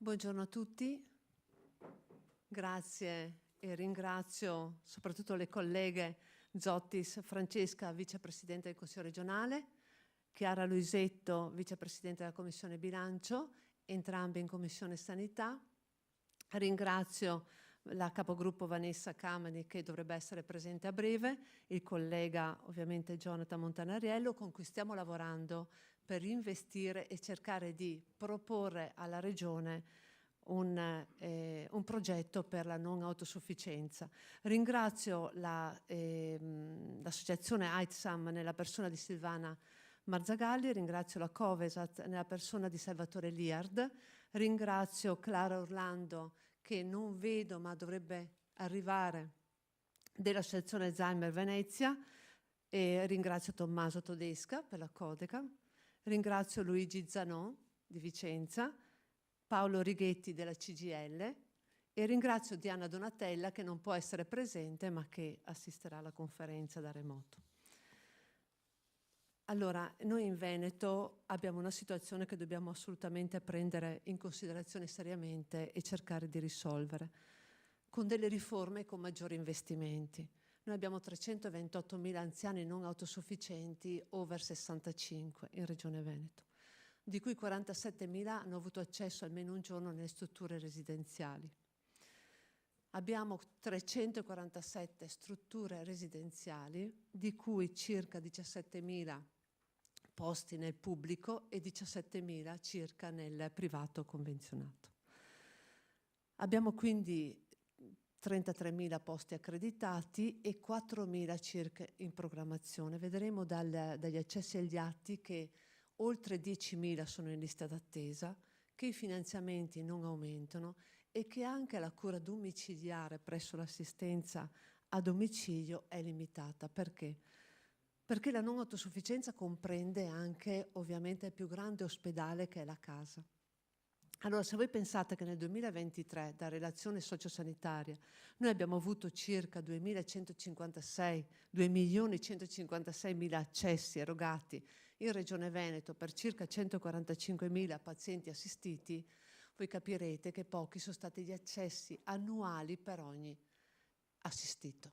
Buongiorno a tutti, grazie e ringrazio soprattutto le colleghe Zottis, Francesca, vicepresidente del Consiglio regionale, Chiara Luisetto, vicepresidente della Commissione Bilancio, entrambe in Commissione Sanità. Ringrazio la capogruppo Vanessa Camani che dovrebbe essere presente a breve, il collega ovviamente Jonathan Montanariello con cui stiamo lavorando per investire e cercare di proporre alla Regione un progetto per la non autosufficienza. Ringrazio l'associazione AITSAM nella persona di Silvana Marzagalli, ringrazio la Covesat nella persona di Salvatore Liard, ringrazio Clara Orlando che non vedo ma dovrebbe arrivare dell'associazione Alzheimer Venezia e ringrazio Tommaso Todesca per la Codeca, ringrazio Luigi Zanò di Vicenza, Paolo Righetti della CGIL e ringrazio Diana Donatella che non può essere presente ma che assisterà alla conferenza da remoto. Allora, noi in Veneto abbiamo una situazione che dobbiamo assolutamente prendere in considerazione seriamente e cercare di risolvere con delle riforme e con maggiori investimenti. Noi abbiamo 328.000 anziani non autosufficienti over 65 in Regione Veneto, di cui 47.000 hanno avuto accesso almeno un giorno nelle strutture residenziali. Abbiamo 347 strutture residenziali, di cui circa 17.000 posti nel pubblico e 17.000 circa nel privato convenzionato. Abbiamo quindi 33.000 posti accreditati e 4.000 circa in programmazione. Vedremo dagli accessi agli atti che oltre 10.000 sono in lista d'attesa, che i finanziamenti non aumentano e che anche la cura domiciliare presso l'assistenza a domicilio è limitata. Perché? Perché la non autosufficienza comprende anche ovviamente il più grande ospedale che è la casa. Allora, se voi pensate che nel 2023, da relazione sociosanitaria, noi abbiamo avuto circa 2.156.000 accessi erogati in Regione Veneto per circa 145.000 pazienti assistiti, voi capirete che pochi sono stati gli accessi annuali per ogni assistito.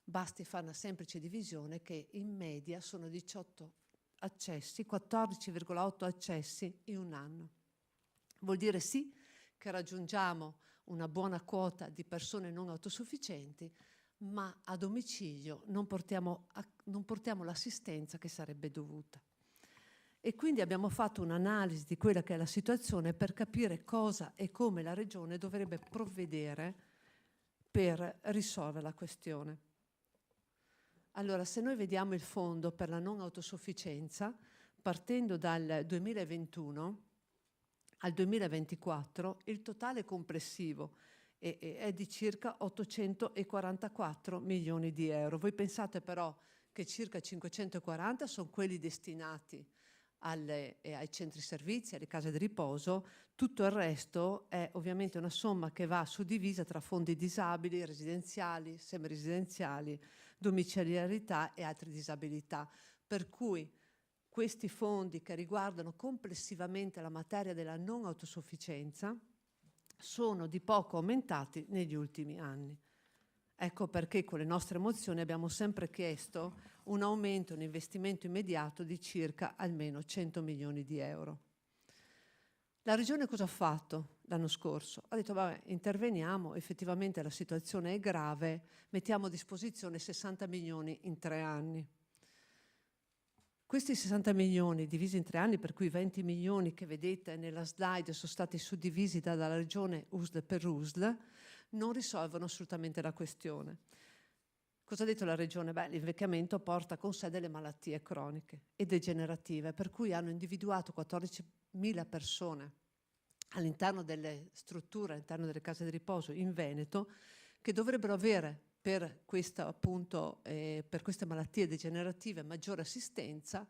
Basti fare una semplice divisione che in media sono 18 accessi, 14,8 accessi in un anno. Vuol dire sì che raggiungiamo una buona quota di persone non autosufficienti, ma a domicilio non portiamo l'assistenza che sarebbe dovuta. E quindi abbiamo fatto un'analisi di quella che è la situazione per capire cosa e come la Regione dovrebbe provvedere per risolvere la questione. Allora, se noi vediamo il fondo per la non autosufficienza, partendo dal 2021 al 2024, il totale complessivo è di circa 844 milioni di euro. Voi pensate però che circa 540 sono quelli destinati ai centri servizi, alle case di riposo, tutto il resto è ovviamente una somma che va suddivisa tra fondi disabili, residenziali, semiresidenziali, domiciliarità e altre disabilità. Per cui questi fondi che riguardano complessivamente la materia della non autosufficienza sono di poco aumentati negli ultimi anni. Ecco perché con le nostre mozioni abbiamo sempre chiesto un aumento, un investimento immediato di circa almeno 100 milioni di euro. La Regione cosa ha fatto l'anno scorso? Ha detto, vabbè, interveniamo, effettivamente la situazione è grave, mettiamo a disposizione 60 milioni in 3 anni. Questi 60 milioni divisi in 3 anni, per cui 20 milioni che vedete nella slide sono stati suddivisi dalla Regione USL per USL, non risolvono assolutamente la questione. Cosa ha detto la Regione? Beh, l'invecchiamento porta con sé delle malattie croniche e degenerative, per cui hanno individuato 14.000 persone all'interno delle strutture, all'interno delle case di riposo in Veneto, che dovrebbero avere per queste malattie degenerative maggiore assistenza,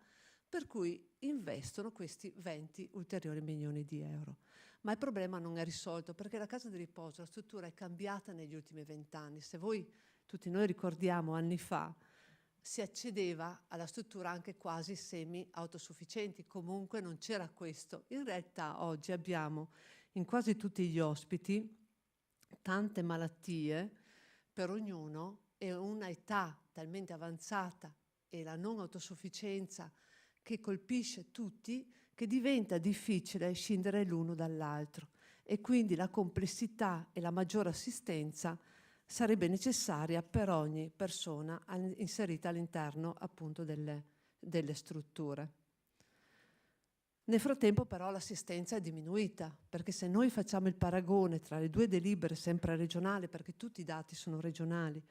per cui investono questi 20 ulteriori milioni di euro. Ma il problema non è risolto perché la casa di riposo, la struttura è cambiata negli ultimi 20 anni. Se voi, tutti noi ricordiamo, anni fa, si accedeva alla struttura anche quasi semi-autosufficienti, comunque non c'era questo. In realtà oggi abbiamo in quasi tutti gli ospiti tante malattie per ognuno e una età talmente avanzata e la non autosufficienza che colpisce tutti che diventa difficile scindere l'uno dall'altro e quindi la complessità e la maggiore assistenza sarebbe necessaria per ogni persona inserita all'interno appunto delle strutture. Nel frattempo però l'assistenza è diminuita, perché se noi facciamo il paragone tra le due delibere sempre regionali, perché tutti i dati sono regionali,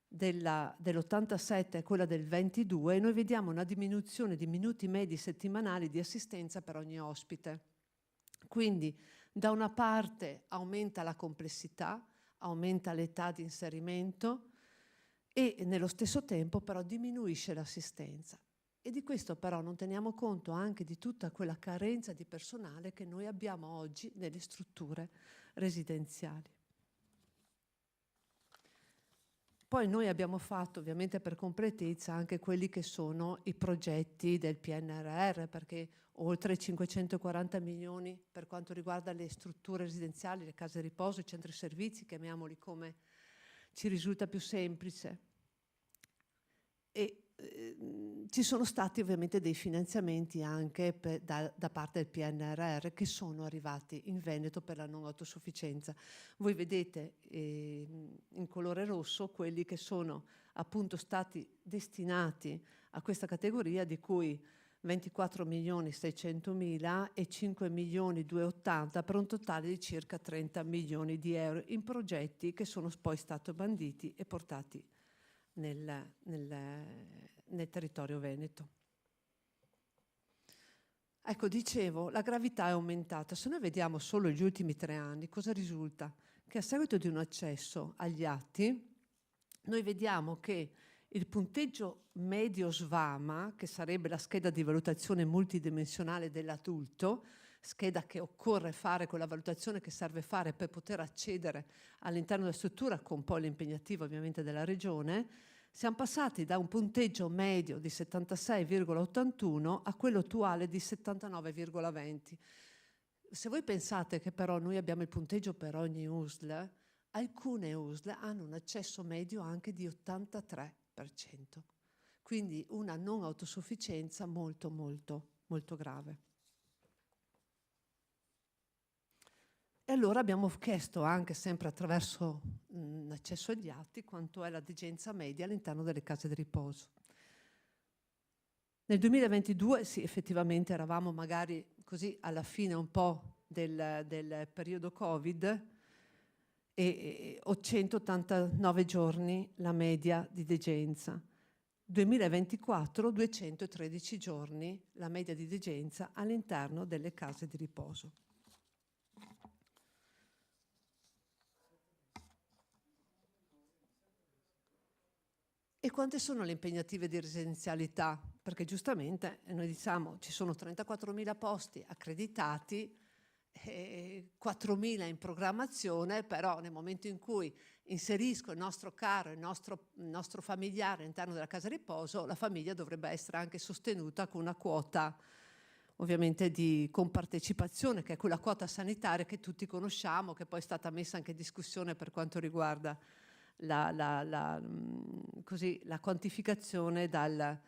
dell'87 e quella del 22, noi vediamo una diminuzione di minuti medi settimanali di assistenza per ogni ospite. Quindi da una parte aumenta la complessità, aumenta l'età di inserimento e nello stesso tempo però diminuisce l'assistenza. E di questo però non teniamo conto anche di tutta quella carenza di personale che noi abbiamo oggi nelle strutture residenziali. Poi noi abbiamo fatto, ovviamente per completezza, anche quelli che sono i progetti del PNRR, perché oltre i 540 milioni per quanto riguarda le strutture residenziali, le case di riposo, i centri servizi, chiamiamoli come ci risulta più semplice. E ci sono stati ovviamente dei finanziamenti anche da parte del PNRR che sono arrivati in Veneto per la non autosufficienza. Voi vedete in colore rosso quelli che sono appunto stati destinati a questa categoria, di cui 24 milioni 600 mila e 5 milioni 280 per un totale di circa 30 milioni di euro in progetti che sono poi stati banditi e portati nel territorio veneto. Ecco, dicevo, la gravità è aumentata. Se noi vediamo solo gli ultimi 3 anni, cosa risulta? Che a seguito di un accesso agli atti, noi vediamo che il punteggio medio SVAMA, che sarebbe la scheda di valutazione multidimensionale dell'adulto, scheda che occorre fare con la valutazione che serve fare per poter accedere all'interno della struttura, con poi l'impegnativo ovviamente della regione, siamo passati da un punteggio medio di 76,81 a quello attuale di 79,20. Se voi pensate che però noi abbiamo il punteggio per ogni USL, alcune USL hanno un accesso medio anche di 83%, quindi una non autosufficienza molto molto molto grave. E allora abbiamo chiesto anche sempre attraverso l'accesso agli atti quanto è la degenza media all'interno delle case di riposo. Nel 2022 sì, effettivamente eravamo magari così alla fine un po' del periodo Covid e 189 giorni la media di degenza. 2024 213 giorni la media di degenza all'interno delle case di riposo. E quante sono le impegnative di residenzialità? Perché giustamente noi diciamo ci sono 34.000 posti accreditati, 4.000 in programmazione, però nel momento in cui inserisco il nostro caro, il nostro familiare all'interno della casa riposo, la famiglia dovrebbe essere anche sostenuta con una quota ovviamente di compartecipazione, che è quella quota sanitaria che tutti conosciamo, che poi è stata messa anche in discussione per quanto riguarda la quantificazione da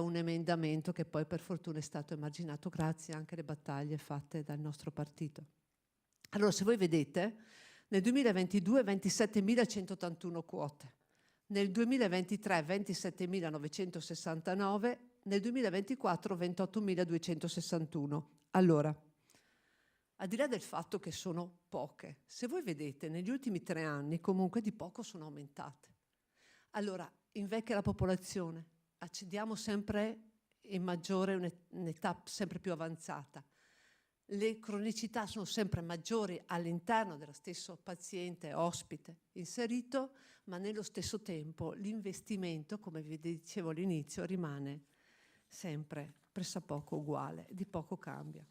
un emendamento che poi per fortuna è stato emarginato grazie anche alle battaglie fatte dal nostro partito. Allora, se voi vedete, nel 2022 27.181 quote, nel 2023 27.969, nel 2024 28.261. Allora, al di là del fatto che sono poche, se voi vedete negli ultimi 3 anni comunque di poco sono aumentate. Allora, invecchia la popolazione, accediamo sempre in maggiore un'età sempre più avanzata. Le cronicità sono sempre maggiori all'interno dello stesso paziente ospite inserito, ma nello stesso tempo l'investimento, come vi dicevo all'inizio, rimane sempre pressappoco uguale, di poco cambia.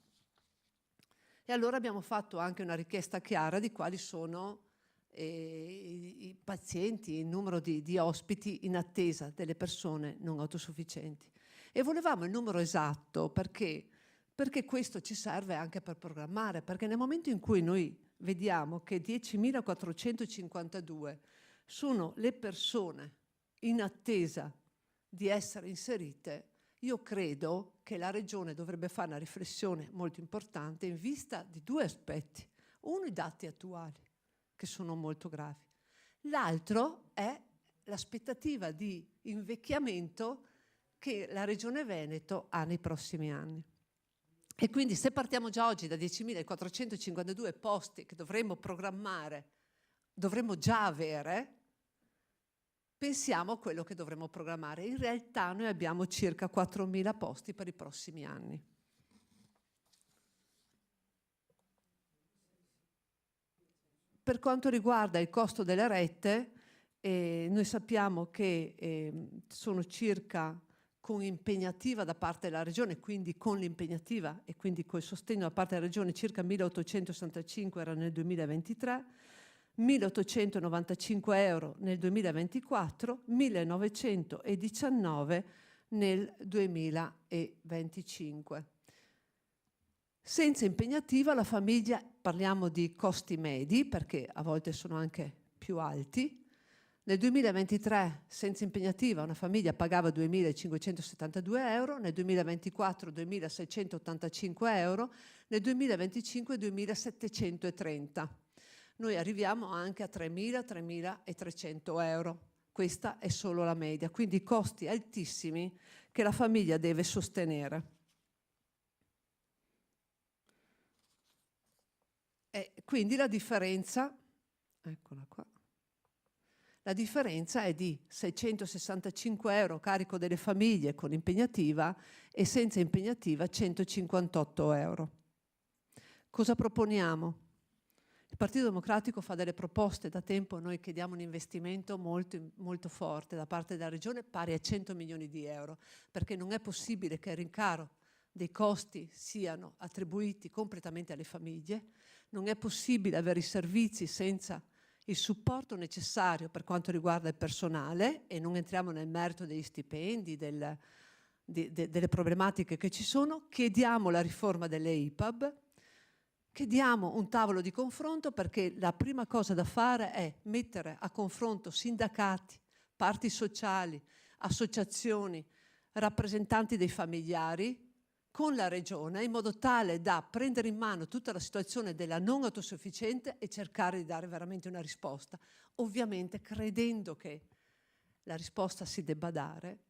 E allora abbiamo fatto anche una richiesta chiara di quali sono i pazienti, il numero di ospiti in attesa delle persone non autosufficienti. E volevamo il numero esatto perché perché questo ci serve anche per programmare, perché nel momento in cui noi vediamo che 10.452 sono le persone in attesa di essere inserite, io credo che la Regione dovrebbe fare una riflessione molto importante in vista di due aspetti. Uno, i dati attuali, che sono molto gravi. L'altro è l'aspettativa di invecchiamento che la Regione Veneto ha nei prossimi anni. E quindi se partiamo già oggi da 10.452 posti che dovremmo programmare, dovremmo già avere, pensiamo a quello che dovremmo programmare. In realtà noi abbiamo circa 4.000 posti per i prossimi anni. Per quanto riguarda il costo delle rette, noi sappiamo che sono circa, con impegnativa da parte della Regione, quindi con l'impegnativa e quindi col sostegno da parte della Regione, circa 1.865 era nel 2023, 1.895 euro nel 2024, 1.919 nel 2025. Senza impegnativa la famiglia, parliamo di costi medi, perché a volte sono anche più alti. Nel 2023 senza impegnativa una famiglia pagava 2.572 euro, nel 2024 2.685 euro, nel 2025 2.730. Noi arriviamo anche a 3.000-3.300 euro. Questa è solo la media, quindi costi altissimi che la famiglia deve sostenere. E quindi la differenza, eccola qua, la differenza è di 665 euro carico delle famiglie con impegnativa e senza impegnativa 158 euro. Cosa proponiamo? Il Partito Democratico fa delle proposte da tempo, noi chiediamo un investimento molto, molto forte da parte della Regione pari a 100 milioni di euro, perché non è possibile che il rincaro dei costi siano attribuiti completamente alle famiglie, non è possibile avere i servizi senza il supporto necessario per quanto riguarda il personale, e non entriamo nel merito degli stipendi, delle problematiche che ci sono. Chiediamo la riforma delle IPAB, chiediamo un tavolo di confronto, perché la prima cosa da fare è mettere a confronto sindacati, parti sociali, associazioni, rappresentanti dei familiari con la Regione, in modo tale da prendere in mano tutta la situazione della non autosufficiente e cercare di dare veramente una risposta, ovviamente credendo che la risposta si debba dare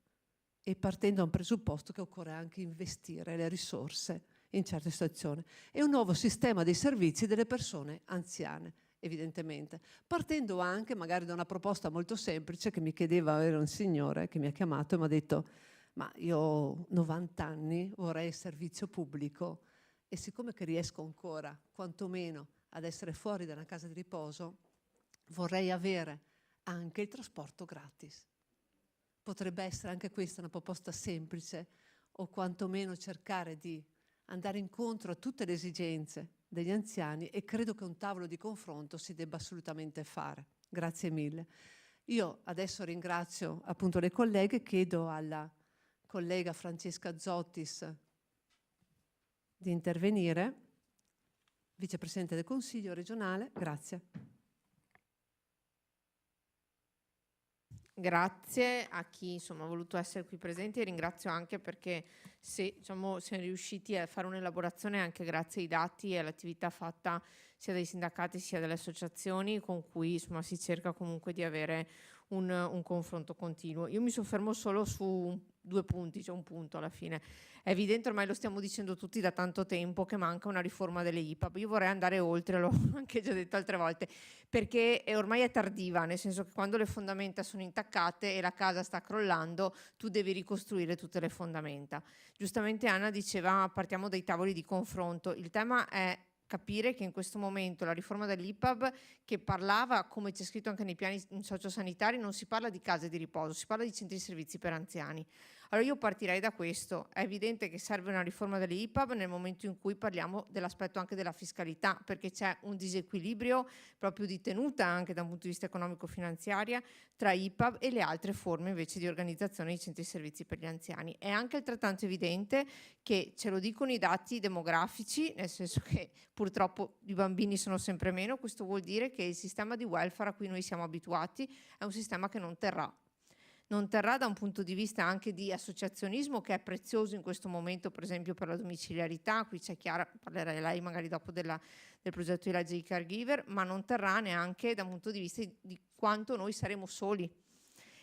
e partendo da un presupposto che occorre anche investire le risorse in certe situazioni, e un nuovo sistema dei servizi delle persone anziane, evidentemente, partendo anche magari da una proposta molto semplice che mi chiedeva, era un signore che mi ha chiamato e mi ha detto: ma io ho 90 anni, vorrei il servizio pubblico, e siccome che riesco ancora quantomeno ad essere fuori da una casa di riposo, vorrei avere anche il trasporto gratis. Potrebbe essere anche questa una proposta semplice, o quantomeno cercare di andare incontro a tutte le esigenze degli anziani, e credo che un tavolo di confronto si debba assolutamente fare. Grazie mille. Io adesso ringrazio appunto le colleghe, chiedo alla collega Francesca Zottis di intervenire, vicepresidente del Consiglio regionale. Grazie. Grazie a chi insomma ha voluto essere qui presente, e ringrazio anche perché siamo riusciti a fare un'elaborazione anche grazie ai dati e all'attività fatta sia dai sindacati sia dalle associazioni, con cui insomma si cerca comunque di avere un confronto continuo. Io mi soffermo solo su 2 punti, c'è un punto alla fine. È evidente, ormai lo stiamo dicendo tutti da tanto tempo, che manca una riforma delle IPAB. Io vorrei andare oltre, l'ho anche già detto altre volte, perché ormai è tardiva, nel senso che quando le fondamenta sono intaccate e la casa sta crollando, tu devi ricostruire tutte le fondamenta. Giustamente Anna diceva: partiamo dai tavoli di confronto. Il tema è capire che in questo momento la riforma dell'IPAB, che parlava, come c'è scritto anche nei piani sociosanitari, non si parla di case di riposo, si parla di centri di servizi per anziani. Allora io partirei da questo. È evidente che serve una riforma delle IPAB nel momento in cui parliamo dell'aspetto anche della fiscalità, perché c'è un disequilibrio proprio di tenuta anche da un punto di vista economico-finanziaria tra IPAB e le altre forme invece di organizzazione dei centri servizi per gli anziani. È anche altrettanto evidente che ce lo dicono i dati demografici, nel senso che purtroppo i bambini sono sempre meno. Questo vuol dire che il sistema di welfare a cui noi siamo abituati è un sistema che non terrà da un punto di vista anche di associazionismo, che è prezioso in questo momento, per esempio per la domiciliarità. Qui c'è Chiara, parlerà lei magari dopo del progetto di legge di caregiver, ma non terrà neanche da un punto di vista di quanto noi saremo soli.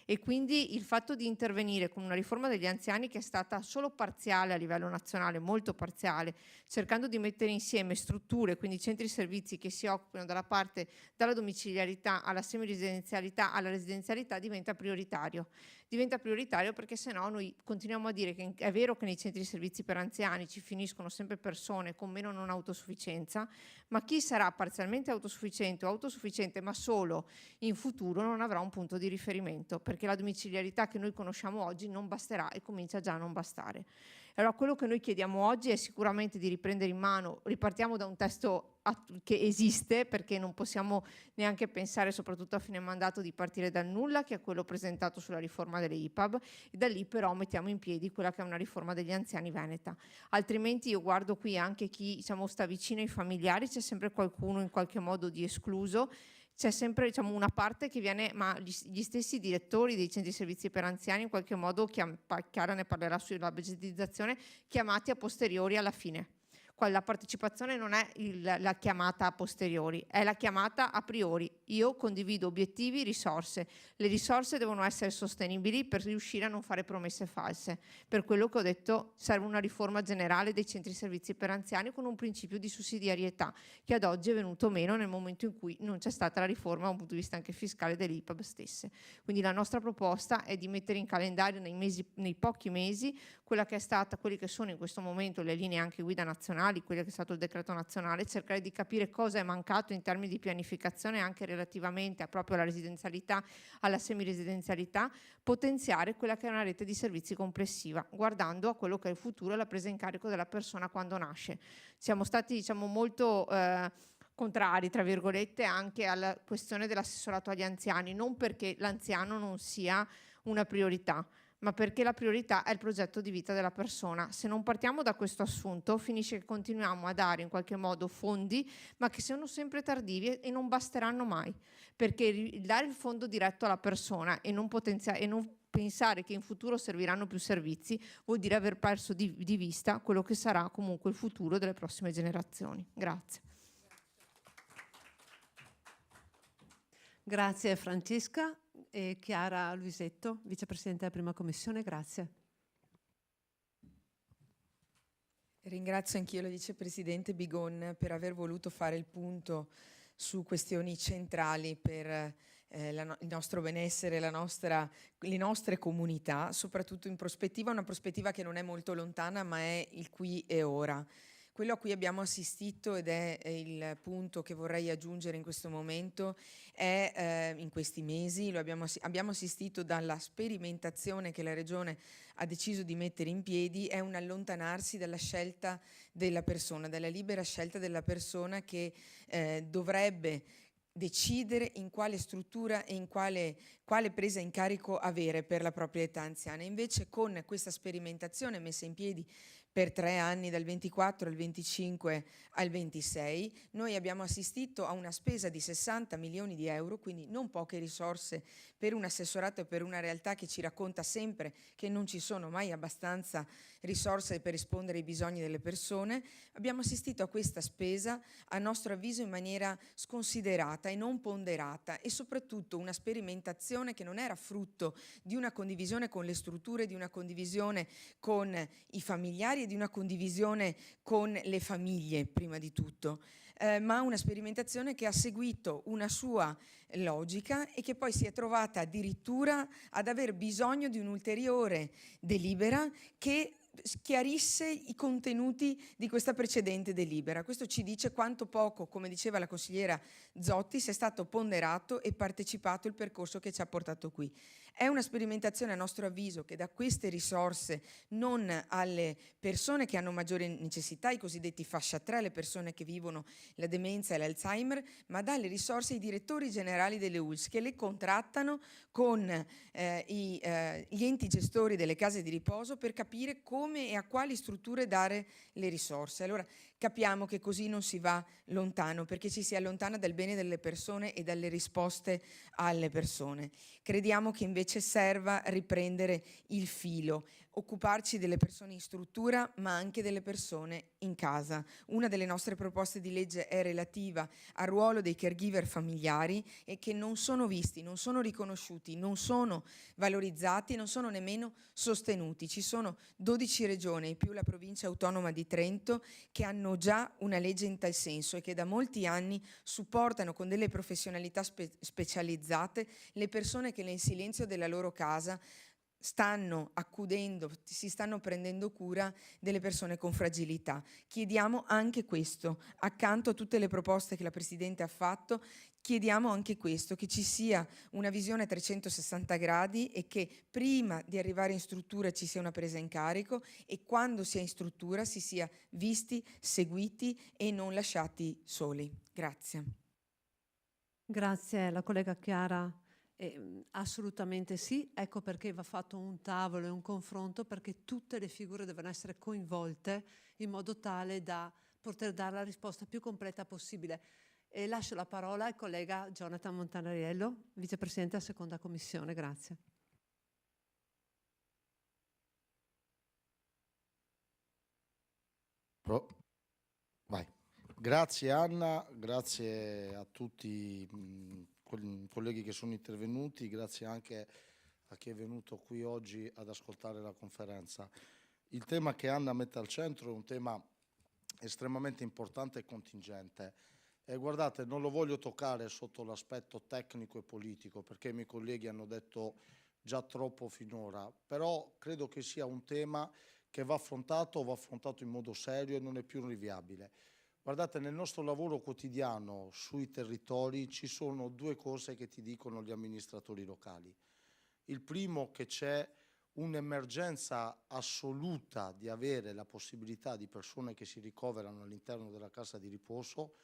E quindi il fatto di intervenire con una riforma degli anziani che è stata solo parziale a livello nazionale, molto parziale, cercando di mettere insieme strutture, quindi centri servizi che si occupano dalla domiciliarità alla semiresidenzialità alla residenzialità, diventa prioritario. Diventa prioritario perché sennò noi continuiamo a dire che è vero che nei centri servizi per anziani ci finiscono sempre persone con meno non autosufficienza, ma chi sarà parzialmente autosufficiente o autosufficiente ma solo in futuro non avrà un punto di riferimento, perché la domiciliarità che noi conosciamo oggi non basterà e comincia già a non bastare. Allora quello che noi chiediamo oggi è sicuramente di riprendere in mano, ripartiamo da un testo che esiste, perché non possiamo neanche pensare, soprattutto a fine mandato, di partire dal nulla, che è quello presentato sulla riforma delle IPAB, e da lì però mettiamo in piedi quella che è una riforma degli anziani veneta. Altrimenti io guardo qui anche chi sta vicino ai familiari, c'è sempre qualcuno in qualche modo di escluso. C'è sempre una parte che viene, ma gli stessi direttori dei centri servizi per anziani in qualche modo, Chiara ne parlerà sulla budgetizzazione, chiamati a posteriori alla fine. La partecipazione non è la chiamata a posteriori, è la chiamata a priori. Io condivido obiettivi, risorse. Le risorse devono essere sostenibili per riuscire a non fare promesse false. Per quello che ho detto, serve una riforma generale dei centri servizi per anziani con un principio di sussidiarietà, che ad oggi è venuto meno nel momento in cui non c'è stata la riforma da un punto di vista anche fiscale delle IPAB stesse. Quindi la nostra proposta è di mettere in calendario nei pochi mesi quelli che sono in questo momento le linee anche guida nazionali, quello che è stato il decreto nazionale, cercare di capire cosa è mancato in termini di pianificazione anche relativamente proprio alla residenzialità, alla semiresidenzialità, potenziare quella che è una rete di servizi complessiva, guardando a quello che è il futuro e la presa in carico della persona quando nasce. Siamo stati molto contrari, tra virgolette, anche alla questione dell'assessorato agli anziani, non perché l'anziano non sia una priorità, ma perché la priorità è il progetto di vita della persona. Se non partiamo da questo assunto, finisce che continuiamo a dare in qualche modo fondi, ma che sono sempre tardivi e non basteranno mai, perché dare il fondo diretto alla persona e non pensare che in futuro serviranno più servizi vuol dire aver perso di vista quello che sarà comunque il futuro delle prossime generazioni. Grazie. Grazie Francesca. E Chiara Luisetto, vicepresidente della Prima Commissione, grazie. Ringrazio anch'io la vicepresidente Bigon per aver voluto fare il punto su questioni centrali per il nostro benessere, le nostre comunità, soprattutto in prospettiva, una prospettiva che non è molto lontana ma è il qui e ora. Quello a cui abbiamo assistito, ed è il punto che vorrei aggiungere in questo momento, è in questi mesi abbiamo assistito dalla sperimentazione che la Regione ha deciso di mettere in piedi, è un allontanarsi dalla scelta della persona, dalla libera scelta della persona che dovrebbe decidere in quale struttura e in quale presa in carico avere per la propria età anziana. Invece con questa sperimentazione messa in piedi per 3 anni, dal 24 al 25 al 26, noi abbiamo assistito a una spesa di 60 milioni di euro, quindi non poche risorse per un assessorato e per una realtà che ci racconta sempre che non ci sono mai abbastanza risorse per rispondere ai bisogni delle persone. Abbiamo assistito a questa spesa, a nostro avviso, in maniera sconsiderata e non ponderata, e soprattutto una sperimentazione che non era frutto di una condivisione con le strutture, di una condivisione con i familiari e di una condivisione con le famiglie, prima di tutto, ma una sperimentazione che ha seguito una sua logica e che poi si è trovata addirittura ad aver bisogno di un'ulteriore delibera che chiarisse i contenuti di questa precedente delibera. Questo ci dice quanto poco, come diceva la consigliera Zotti, sia stato ponderato e partecipato il percorso che ci ha portato qui. È una sperimentazione, a nostro avviso, che dà queste risorse non alle persone che hanno maggiori necessità, i cosiddetti fascia 3, le persone che vivono la demenza e l'Alzheimer, ma dà le risorse ai direttori generali delle ULSS, che le contrattano con gli enti gestori delle case di riposo per capire come e a quali strutture dare le risorse. Allora capiamo che così non si va lontano, perché ci si allontana dal bene delle persone e dalle risposte alle persone. Crediamo che invece serva riprendere il filo, occuparci delle persone in struttura, ma anche delle persone in casa. Una delle nostre proposte di legge è relativa al ruolo dei caregiver familiari e che non sono visti, non sono riconosciuti, non sono valorizzati, non sono nemmeno sostenuti. Ci sono 12 regioni più la provincia autonoma di Trento che hanno già una legge in tal senso e che da molti anni supportano con delle professionalità specializzate le persone che nel silenzio della loro casa stanno accudendo, si stanno prendendo cura delle persone con fragilità. Chiediamo anche questo, accanto a tutte le proposte che la Presidente ha fatto, chiediamo anche questo, che ci sia una visione a 360 gradi e che prima di arrivare in struttura ci sia una presa in carico e quando si è in struttura si sia visti, seguiti e non lasciati soli. Grazie. Grazie, la collega Chiara. Assolutamente sì, ecco perché va fatto un tavolo e un confronto, perché tutte le figure devono essere coinvolte in modo tale da poter dare la risposta più completa possibile. E lascio la parola al collega Jonathan Montanariello, vicepresidente della seconda commissione. Grazie. Vai. Grazie Anna, grazie a tutti i colleghi che sono intervenuti, grazie anche a chi è venuto qui oggi ad ascoltare la conferenza. Il tema che Anna mette al centro è un tema estremamente importante e contingente. E guardate, non lo voglio toccare sotto l'aspetto tecnico e politico, perché i miei colleghi hanno detto già troppo finora, però credo che sia un tema che va affrontato in modo serio e non è più rinviabile. Guardate, nel nostro lavoro quotidiano sui territori ci sono due cose che ti dicono gli amministratori locali. Il primo, che c'è un'emergenza assoluta di avere la possibilità di persone che si ricoverano all'interno della casa di riposo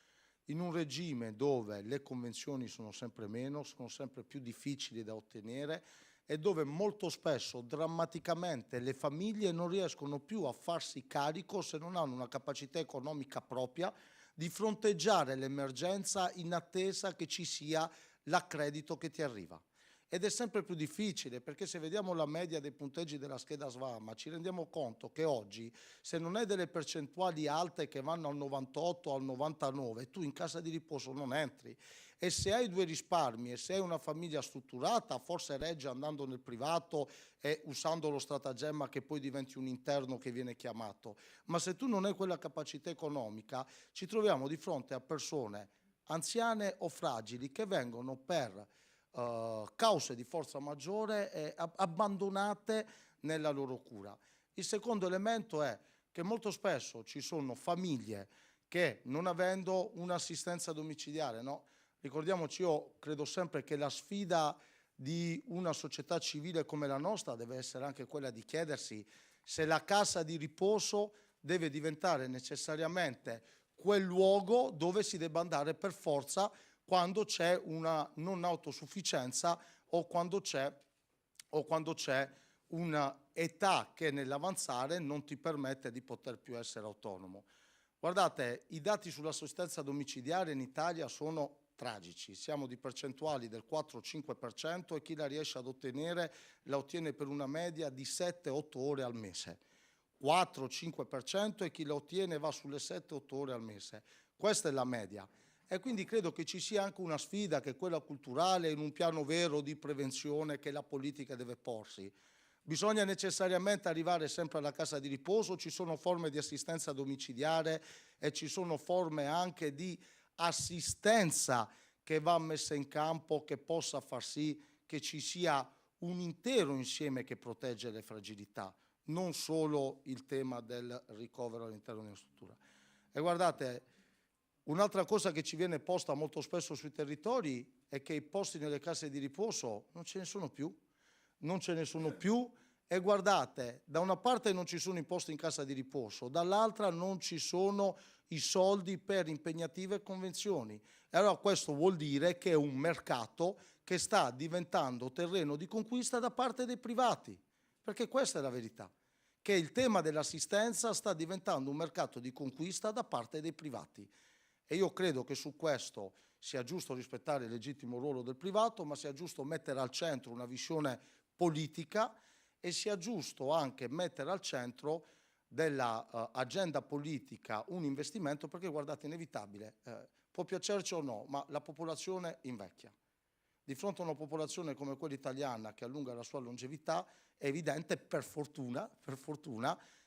in un regime dove le convenzioni sono sempre meno, sono sempre più difficili da ottenere e dove molto spesso, drammaticamente, le famiglie non riescono più a farsi carico, se non hanno una capacità economica propria, di fronteggiare l'emergenza in attesa che ci sia l'accredito che ti arriva. Ed è sempre più difficile, perché se vediamo la media dei punteggi della scheda SVAMA ci rendiamo conto che oggi, se non è delle percentuali alte che vanno al 98 o al 99, tu in casa di riposo non entri. E se hai due risparmi e se hai una famiglia strutturata, forse regge andando nel privato e usando lo stratagemma che poi diventi un interno che viene chiamato. Ma se tu non hai quella capacità economica, ci troviamo di fronte a persone anziane o fragili che vengono per cause di forza maggiore abbandonate nella loro cura. Il secondo elemento è che molto spesso ci sono famiglie che, non avendo un'assistenza domiciliare, no? Ricordiamoci, io credo sempre che la sfida di una società civile come la nostra deve essere anche quella di chiedersi se la casa di riposo deve diventare necessariamente quel luogo dove si debba andare per forza quando c'è una non autosufficienza o quando c'è un'età che nell'avanzare non ti permette di poter più essere autonomo. Guardate, i dati sull'assistenza domiciliare in Italia sono tragici, siamo di percentuali del 4-5% e chi la riesce ad ottenere la ottiene per una media di 7-8 ore al mese. 4-5% e chi la ottiene va sulle 7-8 ore al mese. Questa è la media. E quindi credo che ci sia anche una sfida, che è quella culturale, in un piano vero di prevenzione che la politica deve porsi. Bisogna necessariamente arrivare sempre alla casa di riposo, ci sono forme di assistenza domiciliare e ci sono forme anche di assistenza che va messa in campo, che possa far sì che ci sia un intero insieme che protegge le fragilità, non solo il tema del ricovero all'interno di una struttura. E guardate, un'altra cosa che ci viene posta molto spesso sui territori è che i posti nelle case di riposo non ce ne sono più. non ce ne sono più e guardate, da una parte non ci sono i posti in cassa di riposo, dall'altra non ci sono i soldi per impegnative convenzioni. E allora questo vuol dire che è un mercato che sta diventando terreno di conquista da parte dei privati, perché questa è la verità, che il tema dell'assistenza sta diventando un mercato di conquista da parte dei privati. E io credo che su questo sia giusto rispettare il legittimo ruolo del privato, ma sia giusto mettere al centro una visione politica e sia giusto anche mettere al centro dell'agenda politica un investimento, perché guardate, è inevitabile, può piacerci o no, ma la popolazione invecchia. Di fronte a una popolazione come quella italiana che allunga la sua longevità, è evidente, per fortuna,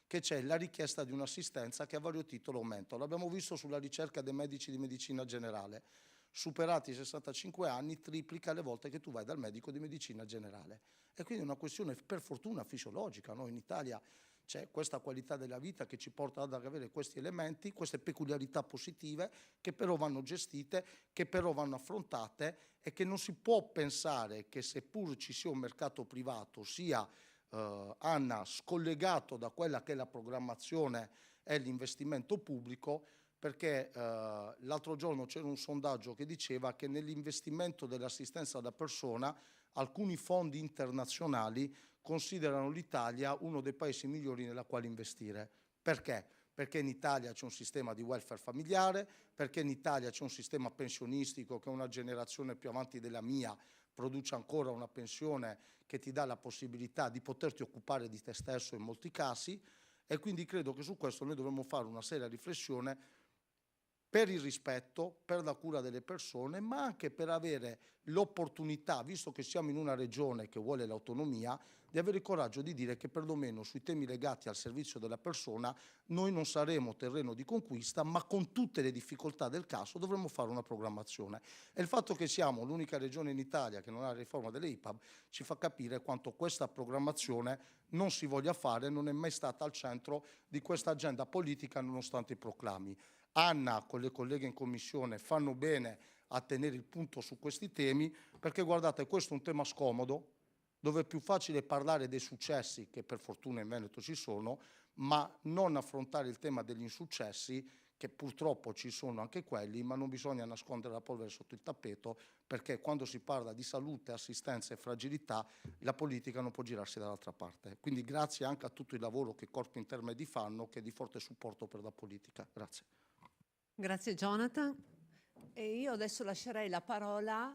che c'è la richiesta di un'assistenza che a vario titolo aumenta. L'abbiamo visto sulla ricerca dei medici di medicina generale. Superati i 65 anni, triplica le volte che tu vai dal medico di medicina generale. E quindi è una questione, per fortuna, fisiologica. Noi in Italia c'è questa qualità della vita che ci porta ad avere questi elementi, queste peculiarità positive, che però vanno gestite, che però vanno affrontate, e che non si può pensare che, seppur ci sia un mercato privato, sia Anna, scollegato da quella che è la programmazione e l'investimento pubblico, perché l'altro giorno c'era un sondaggio che diceva che nell'investimento dell'assistenza alla persona alcuni fondi internazionali considerano l'Italia uno dei paesi migliori nella quale investire. Perché? Perché in Italia c'è un sistema di welfare familiare, perché in Italia c'è un sistema pensionistico che una generazione più avanti della mia produce ancora una pensione che ti dà la possibilità di poterti occupare di te stesso in molti casi, e quindi credo che su questo noi dovremmo fare una seria riflessione per il rispetto, per la cura delle persone, ma anche per avere l'opportunità, visto che siamo in una regione che vuole l'autonomia, di avere il coraggio di dire che perlomeno sui temi legati al servizio della persona noi non saremo terreno di conquista, ma con tutte le difficoltà del caso dovremmo fare una programmazione. E il fatto che siamo l'unica regione in Italia che non ha la riforma delle IPAB ci fa capire quanto questa programmazione non si voglia fare, non è mai stata al centro di questa agenda politica nonostante i proclami. Anna con le colleghe in commissione fanno bene a tenere il punto su questi temi, perché guardate, questo è un tema scomodo, dove è più facile parlare dei successi, che per fortuna in Veneto ci sono, ma non affrontare il tema degli insuccessi, che purtroppo ci sono anche quelli, ma non bisogna nascondere la polvere sotto il tappeto, perché quando si parla di salute, assistenza e fragilità, la politica non può girarsi dall'altra parte. Quindi grazie anche a tutto il lavoro che i corpi intermedi fanno, che è di forte supporto per la politica. Grazie. Grazie Jonathan. E io adesso lascerei la parola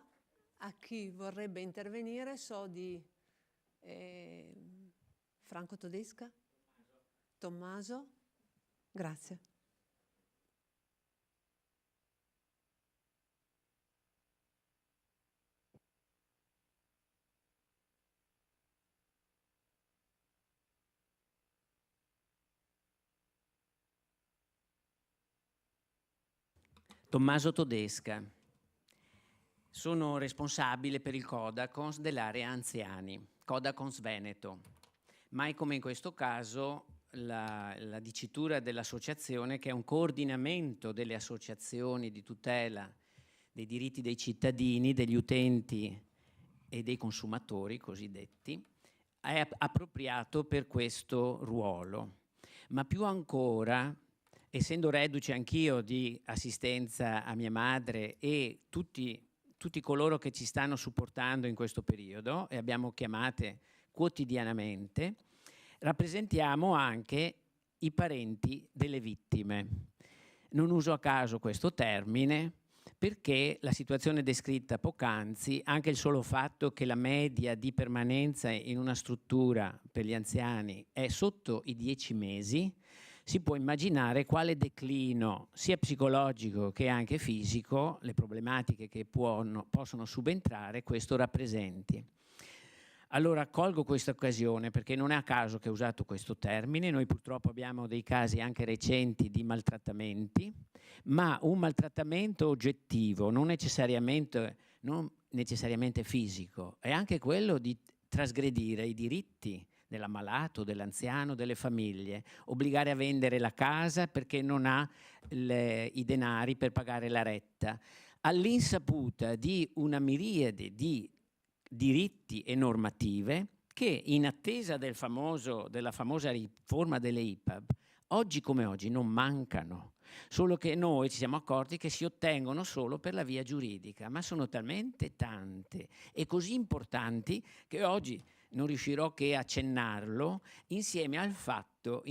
a chi vorrebbe intervenire. So di Franco Todesca? Tommaso? Grazie. Tommaso Todesca. Sono responsabile per il Codacons dell'area anziani, Codacons Veneto. Mai come in questo caso la dicitura dell'associazione, che è un coordinamento delle associazioni di tutela dei diritti dei cittadini, degli utenti e dei consumatori cosiddetti, è appropriato per questo ruolo. Ma più ancora, essendo reduce anch'io di assistenza a mia madre e tutti coloro che ci stanno supportando in questo periodo, e abbiamo chiamate quotidianamente, rappresentiamo anche i parenti delle vittime. Non uso a caso questo termine perché la situazione descritta poc'anzi, anche il solo fatto che la media di permanenza in una struttura per gli anziani è sotto i 10 mesi, si può immaginare quale declino sia psicologico che anche fisico, le problematiche che possono subentrare, questo rappresenti. Allora colgo questa occasione perché non è a caso che ho usato questo termine. Noi purtroppo abbiamo dei casi anche recenti di maltrattamenti, ma un maltrattamento oggettivo, non necessariamente fisico, è anche quello di trasgredire i diritti dell'ammalato, dell'anziano, delle famiglie, obbligare a vendere la casa perché non ha i denari per pagare la retta, all'insaputa di una miriade di diritti e normative che in attesa della famosa riforma delle IPAB, oggi come oggi non mancano, solo che noi ci siamo accorti che si ottengono solo per la via giuridica, ma sono talmente tante e così importanti che oggi non riuscirò che a accennarlo insieme al fatto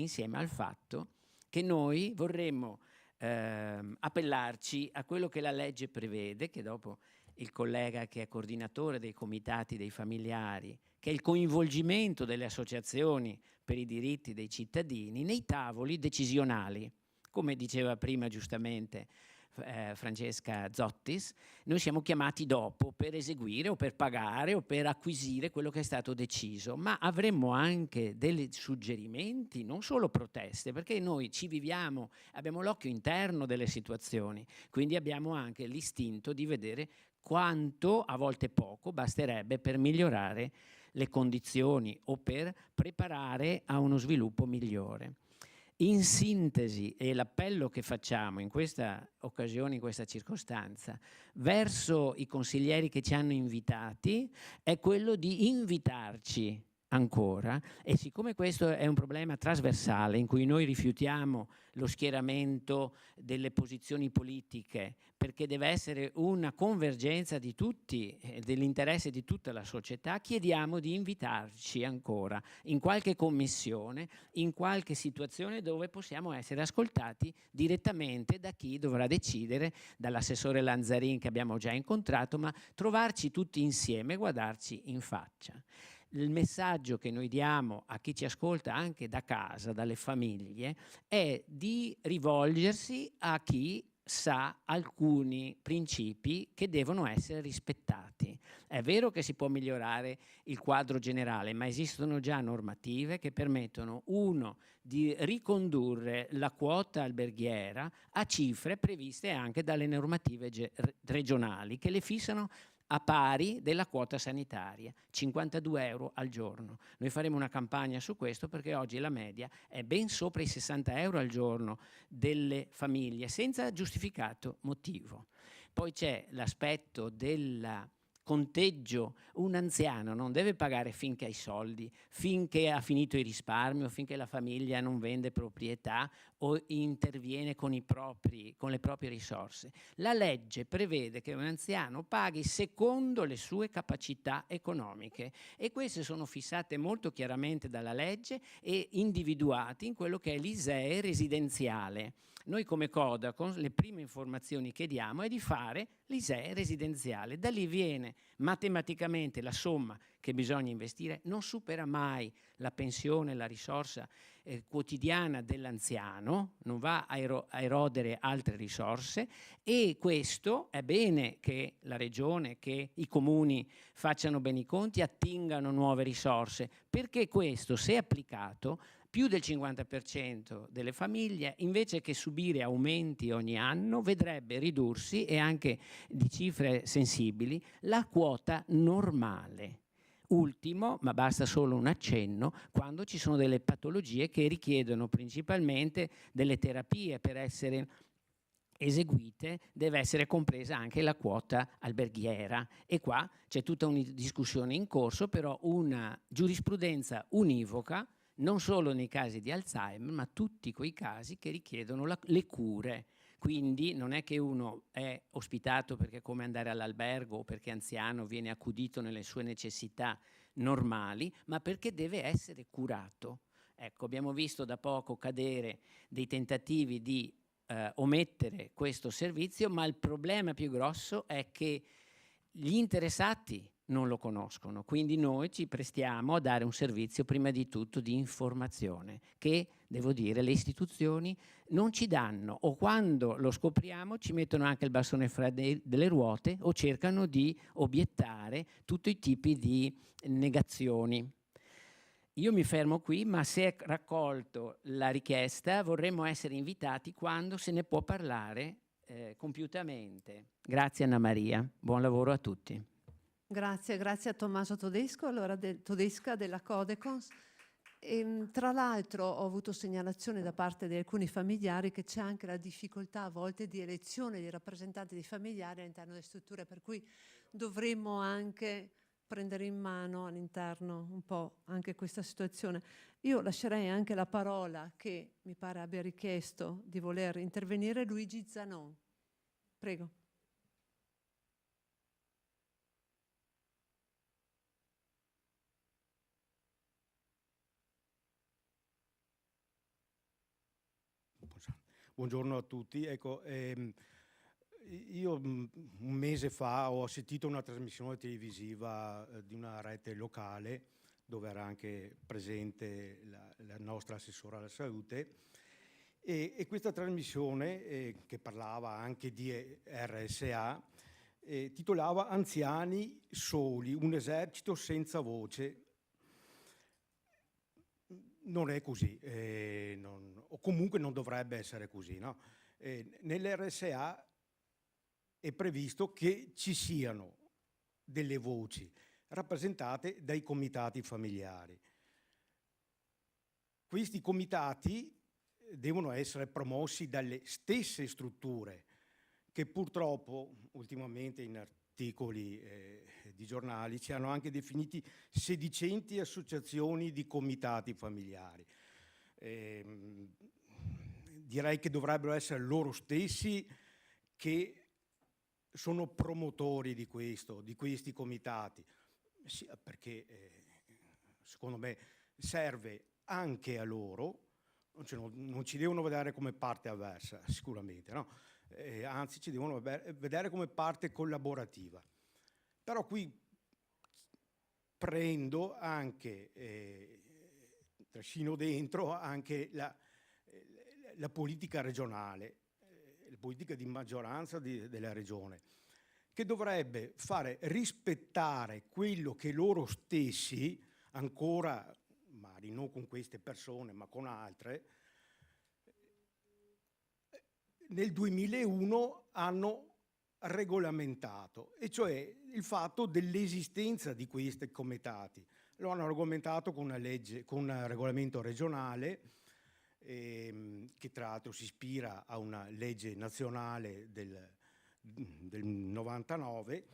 che noi vorremmo appellarci a quello che la legge prevede, che dopo il collega che è coordinatore dei comitati dei familiari, che è il coinvolgimento delle associazioni per i diritti dei cittadini nei tavoli decisionali. Come diceva prima giustamente Francesca Zottis, noi siamo chiamati dopo per eseguire o per pagare o per acquisire quello che è stato deciso, ma avremmo anche dei suggerimenti, non solo proteste, perché noi ci viviamo, abbiamo l'occhio interno delle situazioni, quindi abbiamo anche l'istinto di vedere quanto, a volte poco, basterebbe per migliorare le condizioni o per preparare a uno sviluppo migliore. In sintesi, e l'appello che facciamo in questa occasione, in questa circostanza, verso i consiglieri che ci hanno invitati, è quello di invitarci ancora, e siccome questo è un problema trasversale in cui noi rifiutiamo lo schieramento delle posizioni politiche, perché deve essere una convergenza di tutti, dell'interesse di tutta la società, chiediamo di invitarci ancora in qualche commissione, in qualche situazione dove possiamo essere ascoltati direttamente da chi dovrà decidere, dall'assessore Lanzarin che abbiamo già incontrato, ma trovarci tutti insieme e guardarci in faccia. Il messaggio che noi diamo a chi ci ascolta anche da casa, dalle famiglie, è di rivolgersi a chi sa alcuni principi che devono essere rispettati. È vero che si può migliorare il quadro generale, ma esistono già normative che permettono, uno, di ricondurre la quota alberghiera a cifre previste anche dalle normative regionali, che le fissano a pari della quota sanitaria, 52 euro al giorno. Noi faremo una campagna su questo perché oggi la media è ben sopra i 60 euro al giorno delle famiglie, senza giustificato motivo. Poi c'è l'aspetto del conteggio. Un anziano non deve pagare finché ha i soldi, finché ha finito il risparmio, finché la famiglia non vende proprietà o interviene con le proprie risorse. La legge prevede che un anziano paghi secondo le sue capacità economiche e queste sono fissate molto chiaramente dalla legge e individuate in quello che è l'ISEE residenziale. Noi come Codacons le prime informazioni che diamo è di fare l'ISEE residenziale. Da lì viene matematicamente la somma che bisogna investire, non supera mai la pensione, la risorsa quotidiana dell'anziano, non va a erodere altre risorse, e questo è bene che la regione, che i comuni facciano bene i conti, attingano nuove risorse, perché questo, se applicato, più del 50% delle famiglie, invece che subire aumenti ogni anno, vedrebbe ridursi, e anche di cifre sensibili, la quota normale. Ultimo, ma basta solo un accenno, quando ci sono delle patologie che richiedono principalmente delle terapie per essere eseguite, deve essere compresa anche la quota alberghiera, e qua c'è tutta una discussione in corso, però una giurisprudenza univoca non solo nei casi di Alzheimer, ma tutti quei casi che richiedono le cure. Quindi non è che uno è ospitato perché è come andare all'albergo o perché è anziano, viene accudito nelle sue necessità normali, ma perché deve essere curato. Ecco, abbiamo visto da poco cadere dei tentativi di omettere questo servizio, ma il problema più grosso è che gli interessati non lo conoscono, quindi noi ci prestiamo a dare un servizio prima di tutto di informazione che, devo dire, le istituzioni non ci danno, o quando lo scopriamo ci mettono anche il bastone fra delle ruote o cercano di obiettare tutti i tipi di negazioni. Io mi fermo qui, ma se è raccolto la richiesta vorremmo essere invitati quando se ne può parlare compiutamente. Grazie Anna Maria, buon lavoro a tutti. Grazie a Tommaso Todesco, Todesca della Codecons. Tra l'altro ho avuto segnalazione da parte di alcuni familiari che c'è anche la difficoltà a volte di elezione di rappresentanti dei familiari all'interno delle strutture, per cui dovremmo anche prendere in mano all'interno un po' anche questa situazione. Io lascerei anche la parola, che mi pare abbia richiesto di voler intervenire, Luigi Zanon. Prego. Buongiorno a tutti. Ecco, io un mese fa ho assistito a una trasmissione televisiva di una rete locale dove era anche presente la nostra assessora alla salute e questa trasmissione che parlava anche di RSA titolava Anziani soli, un esercito senza voce. Non è così, o comunque non dovrebbe essere così, no? Nell'RSA è previsto che ci siano delle voci rappresentate dai comitati familiari. Questi comitati devono essere promossi dalle stesse strutture che purtroppo ultimamente in articoli di giornali ci hanno anche definiti sedicenti associazioni di comitati familiari. Direi che dovrebbero essere loro stessi che sono promotori di questi comitati, sì, perché secondo me serve anche a loro, non ci devono vedere come parte avversa sicuramente, no? Anzi ci devono vedere come parte collaborativa. Però qui prendo anche, trascino dentro anche la politica regionale, la politica di maggioranza della regione, che dovrebbe fare rispettare quello che loro stessi, ancora, magari non con queste persone ma con altre, nel 2001 hanno regolamentato, e cioè il fatto dell'esistenza di questi comitati. Lo hanno regolamentato con una legge, con un regolamento regionale che tra l'altro si ispira a una legge nazionale del 99,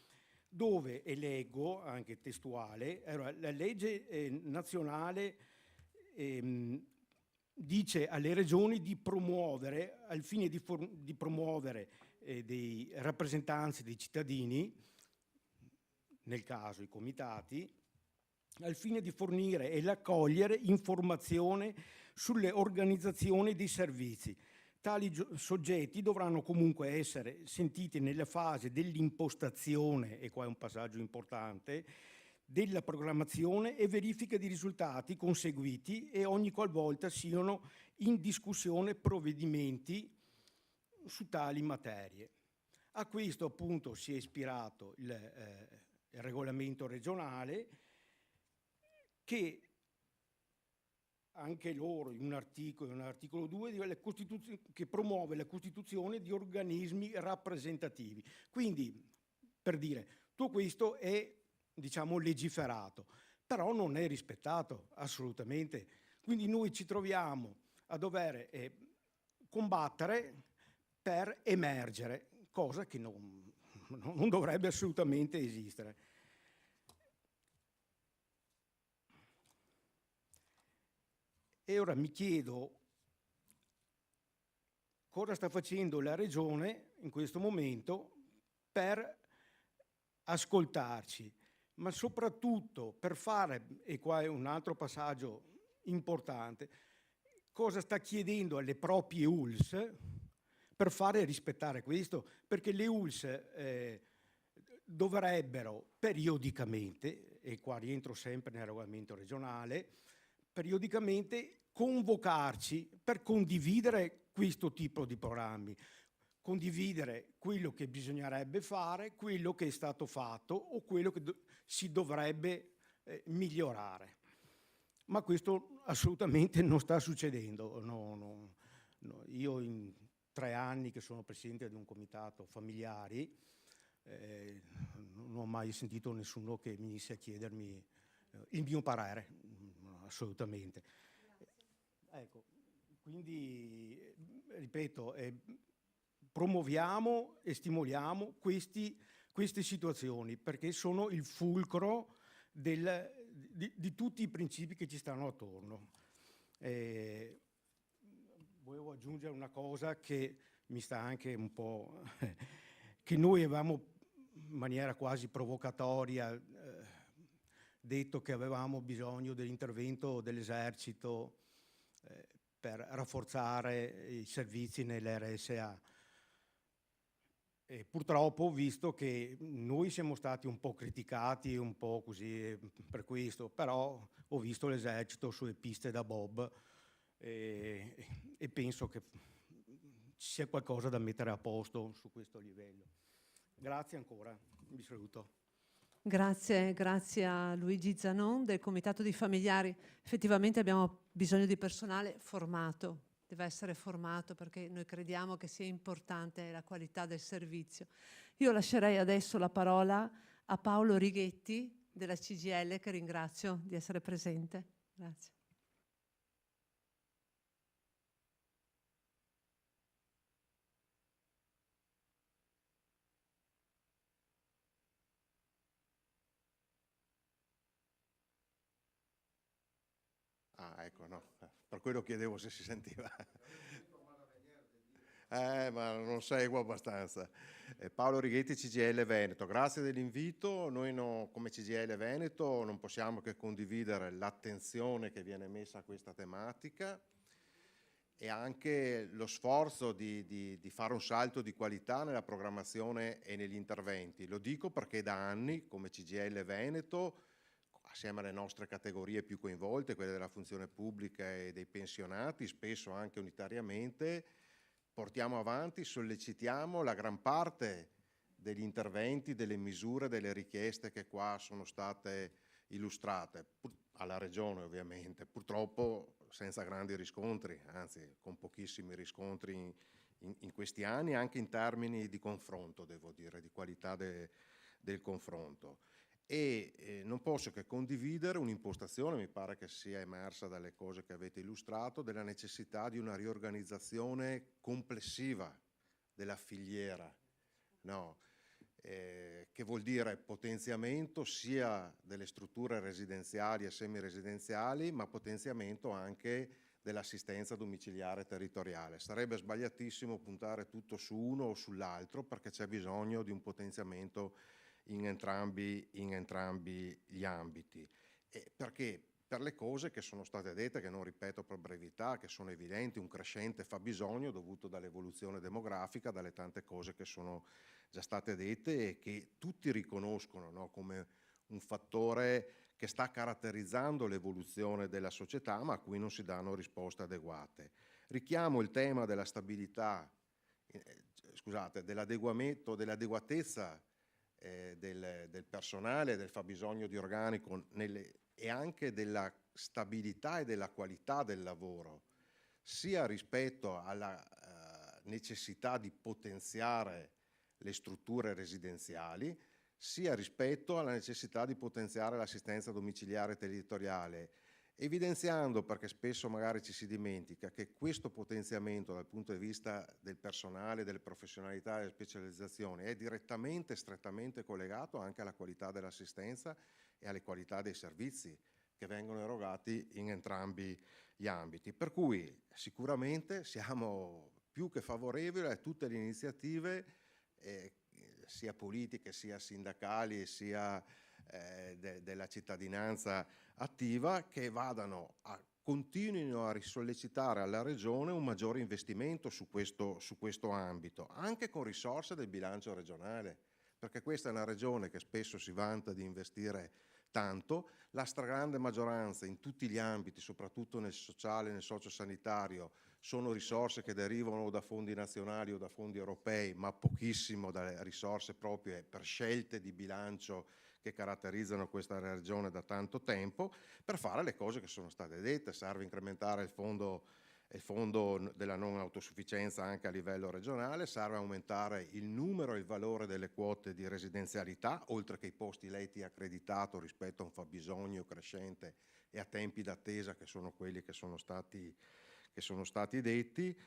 dove, e leggo anche testuale, la legge nazionale dice alle regioni di promuovere, al fine di promuovere dei rappresentanti dei cittadini, nel caso i comitati, al fine di fornire e raccogliere informazione sulle organizzazioni dei servizi. Tali soggetti dovranno comunque essere sentiti nella fase dell'impostazione, e qua è un passaggio importante, della programmazione e verifica di risultati conseguiti e ogni qualvolta siano in discussione provvedimenti su tali materie. A questo appunto si è ispirato il regolamento regionale, che anche loro in un articolo 2 che promuove la costituzione di organismi rappresentativi. Quindi, per dire, tutto questo è, diciamo, legiferato, però non è rispettato assolutamente. Quindi noi ci troviamo a dover combattere per emergere, cosa che non dovrebbe assolutamente esistere. E ora mi chiedo cosa sta facendo la Regione in questo momento per ascoltarci, ma soprattutto per fare, e qua è un altro passaggio importante, cosa sta chiedendo alle proprie ULSS per fare rispettare questo, perché le ULSS dovrebbero periodicamente, e qua rientro sempre nel regolamento regionale, periodicamente convocarci per condividere questo tipo di programmi, condividere quello che bisognerebbe fare, quello che è stato fatto o quello che si dovrebbe migliorare. Ma questo assolutamente non sta succedendo. No. Io in 3 anni che sono presidente di un comitato familiari non ho mai sentito nessuno che venisse a chiedermi il mio parere, assolutamente. Ecco, quindi, ripeto, promuoviamo e stimoliamo queste situazioni, perché sono il fulcro di tutti i principi che ci stanno attorno. Volevo aggiungere una cosa che mi sta anche un po'... che noi avevamo in maniera quasi provocatoria detto che avevamo bisogno dell'intervento dell'esercito per rafforzare i servizi nell'RSA. E purtroppo ho visto che noi siamo stati un po' criticati, un po' così per questo, però ho visto l'esercito sulle piste da bob e penso che ci sia qualcosa da mettere a posto su questo livello. Grazie ancora, vi saluto. Grazie a Luigi Zanon del Comitato di Familiari. Effettivamente abbiamo bisogno di personale formato, deve essere formato perché noi crediamo che sia importante la qualità del servizio. Io lascerei adesso la parola a Paolo Righetti della CGIL, che ringrazio di essere presente. Grazie. Ecco, no, per quello chiedevo se si sentiva. Ma non seguo abbastanza. Paolo Righetti, CGIL Veneto, grazie dell'invito. Noi come CGIL Veneto non possiamo che condividere l'attenzione che viene messa a questa tematica e anche lo sforzo di fare un salto di qualità nella programmazione e negli interventi. Lo dico perché da anni come CGIL Veneto, assieme alle nostre categorie più coinvolte, quelle della funzione pubblica e dei pensionati, spesso anche unitariamente, portiamo avanti, sollecitiamo la gran parte degli interventi, delle misure, delle richieste che qua sono state illustrate, alla Regione ovviamente, purtroppo senza grandi riscontri, anzi con pochissimi riscontri in questi anni, anche in termini di confronto, devo dire, di qualità del confronto. E non posso che condividere un'impostazione, mi pare che sia emersa dalle cose che avete illustrato, della necessità di una riorganizzazione complessiva della filiera, no? Che vuol dire potenziamento sia delle strutture residenziali e semiresidenziali, ma potenziamento anche dell'assistenza domiciliare territoriale. Sarebbe sbagliatissimo puntare tutto su uno o sull'altro, perché c'è bisogno di un potenziamento in entrambi gli ambiti. Perché? Per le cose che sono state dette, che non ripeto per brevità, che sono evidenti, un crescente fabbisogno dovuto dall'evoluzione demografica, dalle tante cose che sono già state dette e che tutti riconoscono, no, come un fattore che sta caratterizzando l'evoluzione della società, ma a cui non si danno risposte adeguate. Richiamo il tema della stabilità, dell'adeguamento, dell'adeguatezza del personale, del fabbisogno di organico e anche della stabilità e della qualità del lavoro, sia rispetto alla necessità di potenziare le strutture residenziali, sia rispetto alla necessità di potenziare l'assistenza domiciliare territoriale, evidenziando, perché spesso magari ci si dimentica, che questo potenziamento dal punto di vista del personale, delle professionalità e delle specializzazioni è direttamente e strettamente collegato anche alla qualità dell'assistenza e alle qualità dei servizi che vengono erogati in entrambi gli ambiti. Per cui sicuramente siamo più che favorevoli a tutte le iniziative sia politiche, sia sindacali, sia della cittadinanza attiva, che continuino a risollecitare alla Regione un maggiore investimento su questo ambito, anche con risorse del bilancio regionale, perché questa è una regione che spesso si vanta di investire tanto, la stragrande maggioranza in tutti gli ambiti, soprattutto nel sociale e nel sociosanitario, sono risorse che derivano o da fondi nazionali o da fondi europei, ma pochissimo dalle risorse proprie per scelte di bilancio che caratterizzano questa regione da tanto tempo. Per fare le cose che sono state dette, serve incrementare il fondo della non autosufficienza anche a livello regionale, serve aumentare il numero e il valore delle quote di residenzialità, oltre che i posti letti accreditato rispetto a un fabbisogno crescente e a tempi d'attesa che sono quelli che sono stati detti.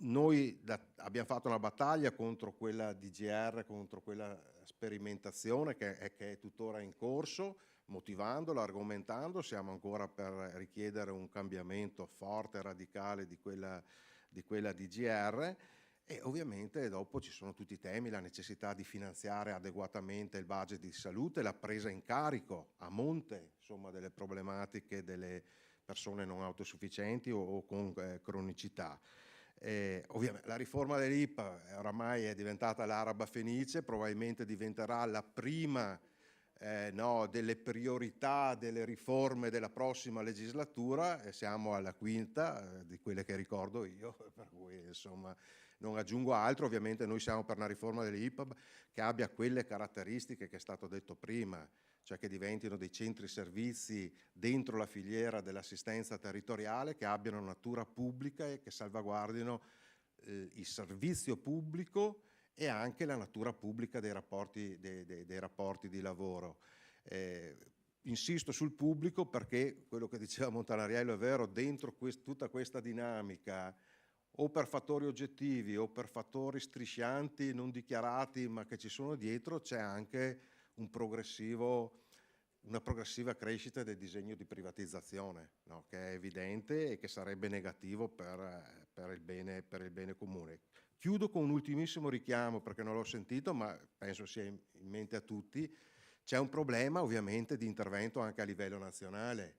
Noi abbiamo fatto una battaglia contro quella DGR, contro quella sperimentazione che è tuttora in corso, motivandola, argomentando. Siamo ancora per richiedere un cambiamento forte e radicale di quella DGR, e ovviamente dopo ci sono tutti i temi, la necessità di finanziare adeguatamente il budget di salute, la presa in carico a monte, insomma, delle problematiche delle persone non autosufficienti o con cronicità. Ovviamente la riforma dell'IPA oramai è diventata l'araba fenice, probabilmente diventerà la prima delle priorità delle riforme della prossima legislatura, e siamo alla quinta di quelle che ricordo io, per cui insomma non aggiungo altro. Ovviamente noi siamo per una riforma dell'IPAB che abbia quelle caratteristiche che è stato detto prima, cioè che diventino dei centri servizi dentro la filiera dell'assistenza territoriale, che abbiano natura pubblica e che salvaguardino il servizio pubblico e anche la natura pubblica dei rapporti di lavoro. Insisto sul pubblico perché quello che diceva Montanariello è vero: dentro tutta questa dinamica, o per fattori oggettivi o per fattori striscianti non dichiarati ma che ci sono dietro, c'è anche una progressiva crescita del disegno di privatizzazione, no? Che è evidente e che sarebbe negativo per il bene comune. Chiudo con un ultimissimo richiamo, perché non l'ho sentito, ma penso sia in mente a tutti. C'è un problema ovviamente di intervento anche a livello nazionale.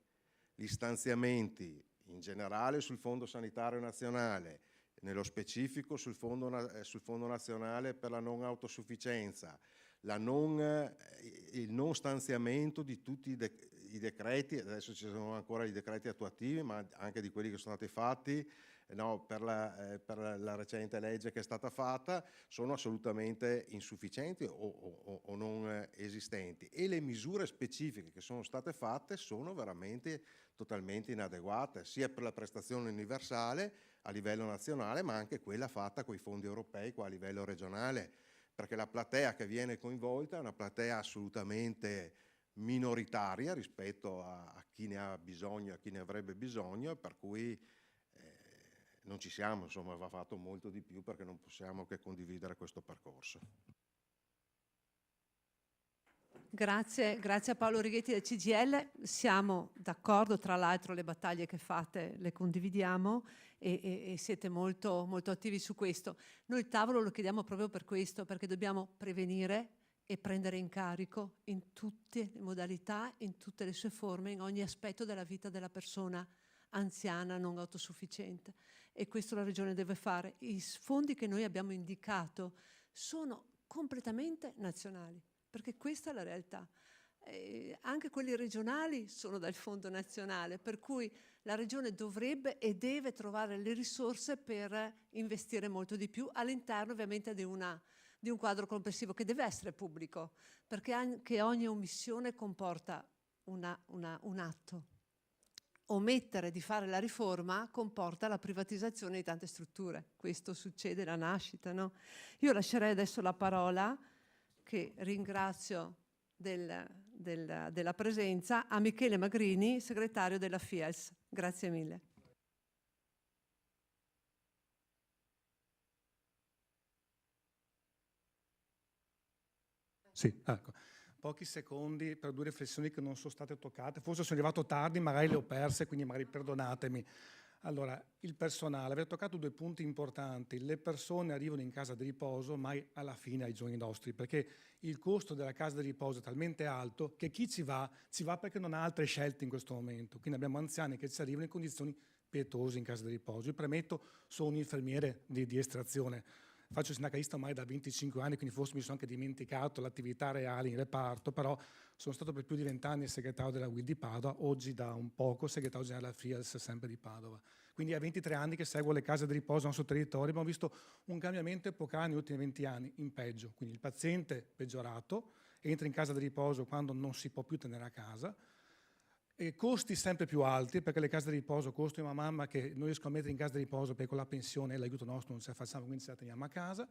Gli stanziamenti in generale sul Fondo Sanitario Nazionale, nello specifico sul Fondo Nazionale per la non autosufficienza, il non stanziamento di tutti i decreti, adesso ci sono ancora i decreti attuativi, ma anche di quelli che sono stati fatti per la recente legge che è stata fatta, sono assolutamente insufficienti o non esistenti, e le misure specifiche che sono state fatte sono veramente totalmente inadeguate, sia per la prestazione universale a livello nazionale, ma anche quella fatta con i fondi europei qua a livello regionale, perché la platea che viene coinvolta è una platea assolutamente minoritaria rispetto a chi ne ha bisogno, a chi ne avrebbe bisogno, per cui non ci siamo, insomma, va fatto molto di più, perché non possiamo che condividere questo percorso. Grazie a Paolo Righetti del CGIL. Siamo d'accordo, tra l'altro le battaglie che fate le condividiamo e siete molto, molto attivi su questo. Noi il tavolo lo chiediamo proprio per questo, perché dobbiamo prevenire e prendere in carico in tutte le modalità, in tutte le sue forme, in ogni aspetto della vita della persona anziana non autosufficiente, e questo la Regione deve fare. I fondi che noi abbiamo indicato sono completamente nazionali, perché questa è la realtà. Anche quelli regionali sono dal fondo nazionale, per cui la Regione dovrebbe e deve trovare le risorse per investire molto di più all'interno ovviamente di un quadro complessivo che deve essere pubblico, perché anche ogni omissione comporta un atto. Omettere di fare la riforma comporta la privatizzazione di tante strutture. Questo succede alla nascita, no? Io lascerei adesso la parola, che ringrazio della presenza, a Michele Magrini, segretario della FIALS. Grazie mille. Sì, ecco. Pochi secondi per due riflessioni che non sono state toccate. Forse sono arrivato tardi, magari le ho perse, quindi magari perdonatemi. Allora, il personale, aver toccato due punti importanti. Le persone arrivano in casa di riposo, mai alla fine ai giorni nostri, perché il costo della casa di riposo è talmente alto che chi ci va perché non ha altre scelte in questo momento. Quindi abbiamo anziani che ci arrivano in condizioni pietose in casa di riposo. Io premetto, sono un infermiere di estrazione. Faccio il sindacalista ormai da 25 anni, quindi forse mi sono anche dimenticato l'attività reale in reparto, però sono stato per più di 20 anni segretario della UIL di Padova, oggi da un poco segretario generale della FIALS sempre di Padova. Quindi è 23 anni che seguo le case di riposo nel nostro territorio, abbiamo visto un cambiamento epocale negli ultimi 20 anni, in peggio. Quindi il paziente peggiorato, entra in casa di riposo quando non si può più tenere a casa, e costi sempre più alti, perché le case di riposo costano una mamma che non riesco a mettere in casa di riposo perché con la pensione e l'aiuto nostro non ce la facciamo, quindi ce la teniamo a casa,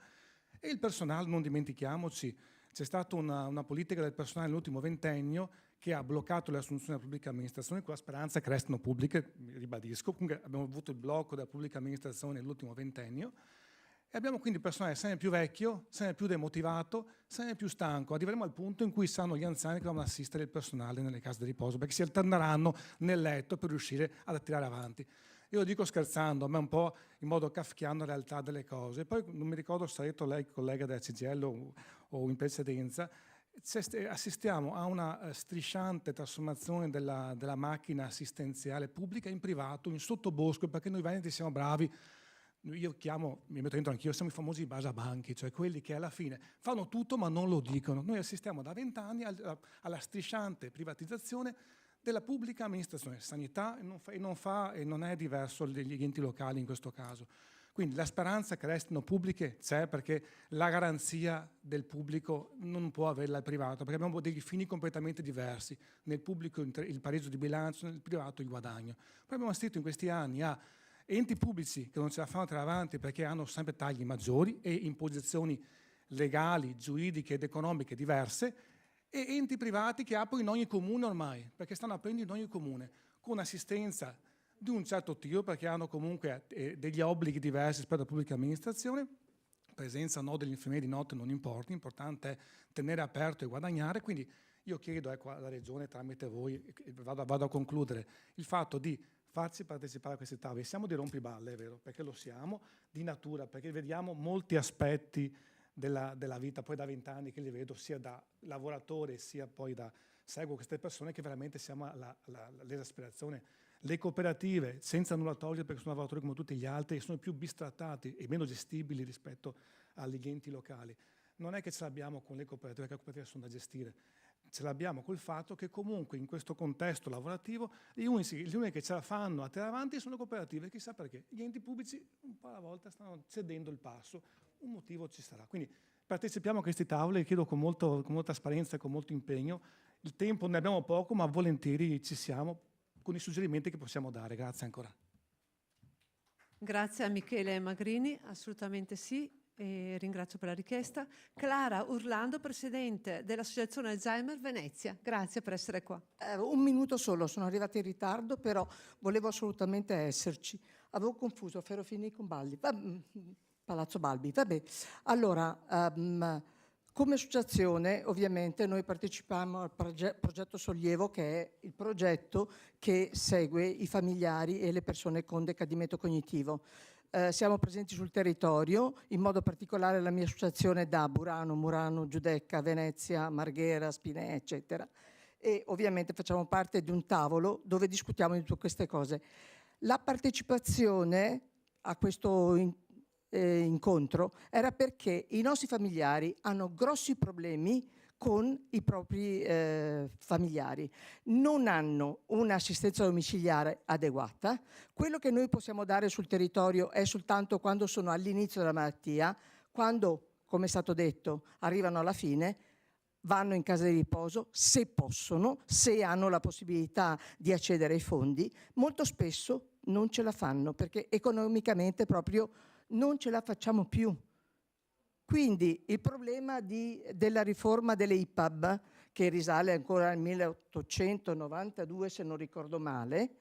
E il personale, non dimentichiamoci, c'è stata una politica del personale nell'ultimo ventennio che ha bloccato le assunzioni della pubblica amministrazione con la speranza che restino pubbliche, ribadisco. Comunque abbiamo avuto il blocco della pubblica amministrazione nell'ultimo ventennio e abbiamo quindi personale sempre più vecchio, sempre più demotivato, sempre più stanco. Arriveremo al punto in cui saranno gli anziani che dovranno assistere il personale nelle case di riposo, perché si alterneranno nel letto per riuscire ad tirare avanti. Io lo dico scherzando, a me un po' in modo kafkiano la realtà delle cose. Poi non mi ricordo se ha detto lei, collega della CGIL o in precedenza, assistiamo a una strisciante trasformazione della macchina assistenziale pubblica in privato, in sottobosco, perché noi veneti siamo bravi. Io mi metto dentro anch'io, siamo i famosi basabanchi, cioè quelli che alla fine fanno tutto ma non lo dicono. Noi assistiamo da 20 anni alla strisciante privatizzazione della pubblica amministrazione, sanità, e non è diverso degli enti locali in questo caso. Quindi la speranza che restino pubbliche c'è, perché la garanzia del pubblico non può averla il privato, perché abbiamo degli fini completamente diversi. Nel pubblico il pareggio di bilancio, nel privato il guadagno. Poi abbiamo assistito in questi anni a enti pubblici che non ce la fanno tirare avanti perché hanno sempre tagli maggiori e imposizioni legali, giuridiche ed economiche diverse, e enti privati che aprono in ogni comune ormai, perché stanno aprendo in ogni comune, con assistenza di un certo tipo, perché hanno comunque degli obblighi diversi rispetto alla pubblica amministrazione. Presenza no degli infermieri di notte non importa, l'importante è tenere aperto e guadagnare. Quindi io chiedo alla Regione, tramite voi, vado a concludere, il fatto di farci partecipare a questi tavoli. Siamo dei rompiballe, è vero, perché lo siamo, di natura, perché vediamo molti aspetti della vita, poi da 20 anni che li vedo, sia da lavoratore sia poi da seguo queste persone, che veramente siamo all'esasperazione. Le cooperative, senza nulla togliere perché sono lavoratori come tutti gli altri, sono più bistrattati e meno gestibili rispetto agli enti locali. Non è che ce l'abbiamo con le cooperative, perché le cooperative sono da gestire, ce l'abbiamo col fatto che comunque in questo contesto lavorativo gli unici che ce la fanno a tirare avanti sono le cooperative, chissà perché. Gli enti pubblici un po' alla volta stanno cedendo il passo, un motivo ci sarà. Quindi partecipiamo a questi tavoli, chiedo con molta trasparenza e con molto impegno. Il tempo ne abbiamo poco, ma volentieri ci siamo con i suggerimenti che possiamo dare. Grazie ancora. Grazie a Michele Magrini, assolutamente sì, e ringrazio per la richiesta. Clara Urlando, presidente dell'Associazione Alzheimer Venezia, grazie per essere qua. Un minuto solo, sono arrivata in ritardo, però volevo assolutamente esserci. Avevo confuso Ferrofini con Balbi. Palazzo Balbi, vabbè. Allora, come associazione ovviamente noi partecipiamo al progetto Sollievo, che è il progetto che segue i familiari e le persone con decadimento cognitivo. Siamo presenti sul territorio, in modo particolare la mia associazione da Burano, Murano, Giudecca, Venezia, Marghera, Spinè, eccetera. E ovviamente facciamo parte di un tavolo dove discutiamo di tutte queste cose. La partecipazione a questo incontro era perché i nostri familiari hanno grossi problemi con i propri familiari, non hanno un'assistenza domiciliare adeguata. Quello che noi possiamo dare sul territorio è soltanto quando sono all'inizio della malattia, quando, come è stato detto, arrivano alla fine, vanno in casa di riposo, se possono, se hanno la possibilità di accedere ai fondi. Molto spesso non ce la fanno perché economicamente proprio non ce la facciamo più. Quindi il problema della riforma delle IPAB, che risale ancora al 1892 se non ricordo male,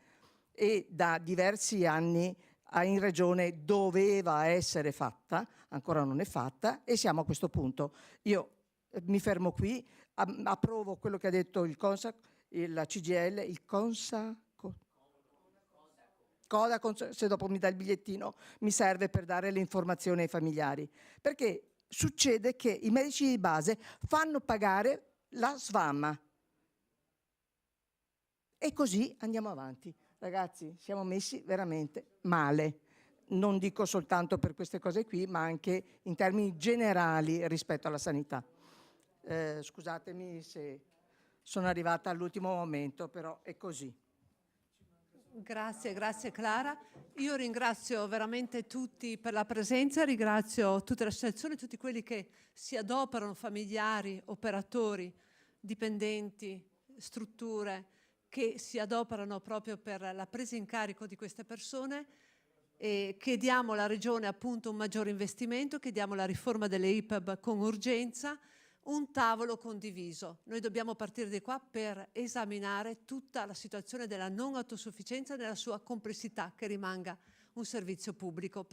e da diversi anni in Regione doveva essere fatta, ancora non è fatta, e siamo a questo punto. Io mi fermo qui, approvo quello che ha detto il CONSA, la CGIL, il CONSA, se dopo mi dà il bigliettino mi serve per dare le informazioni ai familiari, perché succede che i medici di base fanno pagare la SVAM e così andiamo avanti. Ragazzi, siamo messi veramente male, non dico soltanto per queste cose qui, ma anche in termini generali rispetto alla sanità. Scusatemi se sono arrivata all'ultimo momento, però è così. Grazie Clara. Io ringrazio veramente tutti per la presenza, ringrazio tutte le associazioni, tutti quelli che si adoperano, familiari, operatori, dipendenti, strutture, che si adoperano proprio per la presa in carico di queste persone. e chiediamo alla Regione appunto un maggiore investimento, chiediamo la riforma delle IPAB con urgenza, un tavolo condiviso. Noi dobbiamo partire di qua per esaminare tutta la situazione della non autosufficienza nella sua complessità, che rimanga un servizio pubblico.